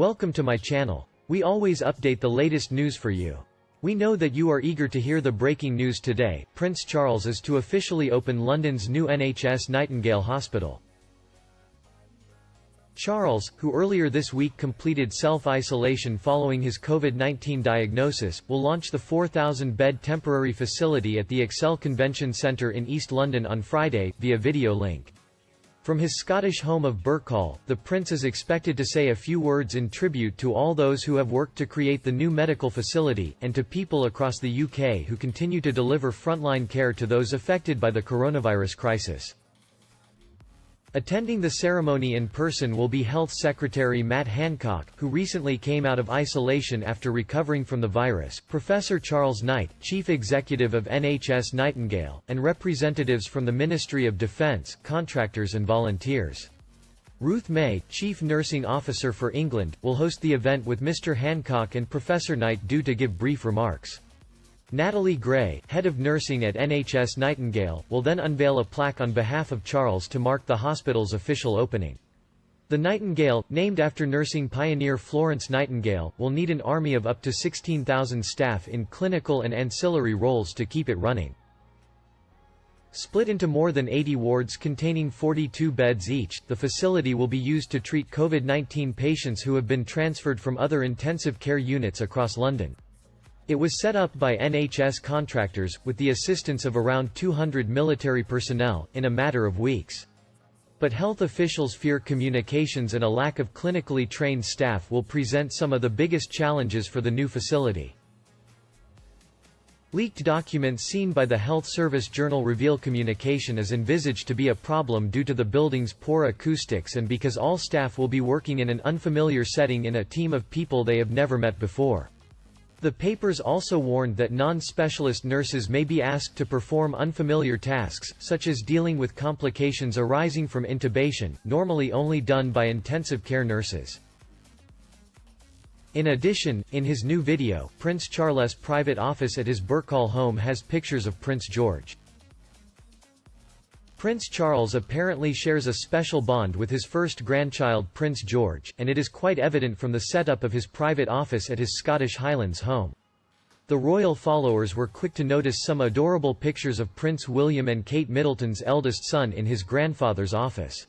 Welcome to my channel. We always update the latest news for you. We know that you are eager to hear the breaking news today. Prince Charles is to officially open London's new NHS Nightingale Hospital. Charles, who earlier this week completed self-isolation following his COVID-19 diagnosis, will launch the 4,000-bed temporary facility at the Excel Convention Centre in East London on Friday, via video link. From his Scottish home of Birkhall, the Prince is expected to say a few words in tribute to all those who have worked to create the new medical facility, and to people across the UK who continue to deliver frontline care to those affected by the coronavirus crisis. Attending the ceremony in person will be Health Secretary Matt Hancock, who recently came out of isolation after recovering from the virus, Professor Charles Knight, Chief Executive of NHS Nightingale, and representatives from the Ministry of Defence, contractors and volunteers. Ruth May, Chief Nursing Officer for England, will host the event with Mr. Hancock and Professor Knight due to give brief remarks. Natalie Gray, Head of Nursing at NHS Nightingale, will then unveil a plaque on behalf of Charles to mark the hospital's official opening. The Nightingale, named after nursing pioneer Florence Nightingale, will need an army of up to 16,000 staff in clinical and ancillary roles to keep it running. Split into more than 80 wards containing 42 beds each, the facility will be used to treat COVID-19 patients who have been transferred from other intensive care units across London. It was set up by NHS contractors, with the assistance of around 200 military personnel, in a matter of weeks. But health officials fear communications and a lack of clinically trained staff will present some of the biggest challenges for the new facility. Leaked documents seen by the Health Service Journal reveal communication is envisaged to be a problem due to the building's poor acoustics and because all staff will be working in an unfamiliar setting in a team of people they have never met before. The papers also warned that non-specialist nurses may be asked to perform unfamiliar tasks, such as dealing with complications arising from intubation, normally only done by intensive care nurses. In addition, in his new video, Prince Charles' private office at his Birkhall home has pictures of Prince George. Prince Charles apparently shares a special bond with his first grandchild Prince George, and it is quite evident from the setup of his private office at his Scottish Highlands home. The royal followers were quick to notice some adorable pictures of Prince William and Kate Middleton's eldest son in his grandfather's office.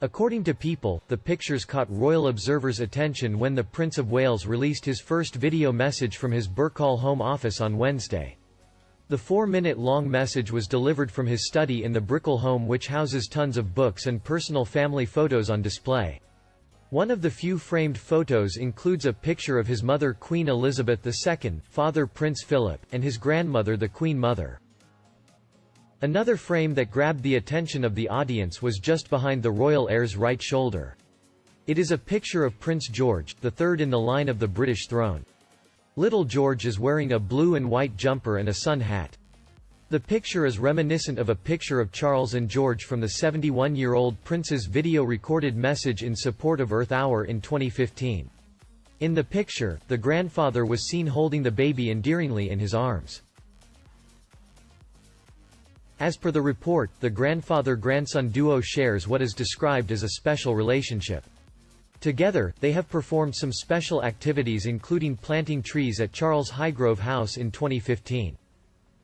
According to People, the pictures caught royal observers' attention when the Prince of Wales released his first video message from his Birkhall home office on Wednesday. The 4-minute-long message was delivered from his study in the Birkhall home, which houses tons of books and personal family photos on display. One of the few framed photos includes a picture of his mother Queen Elizabeth II, father Prince Philip, and his grandmother the Queen Mother. Another frame that grabbed the attention of the audience was just behind the royal heir's right shoulder. It is a picture of Prince George, the third in the line of the British throne. Little George is wearing a blue and white jumper and a sun hat. The picture is reminiscent of a picture of Charles and George from the 71-year-old prince's video-recorded message in support of Earth Hour in 2015. In the picture, the grandfather was seen holding the baby endearingly in his arms. As per the report, the grandfather-grandson duo shares what is described as a special relationship. Together, they have performed some special activities including planting trees at Charles Highgrove House in 2015.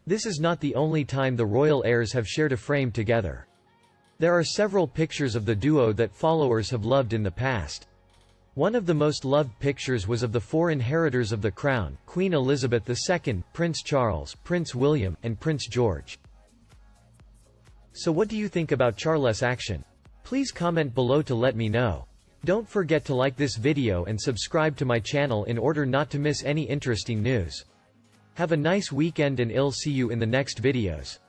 This is not the only time the royal heirs have shared a frame together. There are several pictures of the duo that followers have loved in the past. One of the most loved pictures was of the 4 inheritors of the crown, Queen Elizabeth II, Prince Charles, Prince William, and Prince George. So what do you think about Charles' action? Please comment below to let me know. Don't forget to like this video and subscribe to my channel in order not to miss any interesting news. Have a nice weekend and I'll see you in the next videos.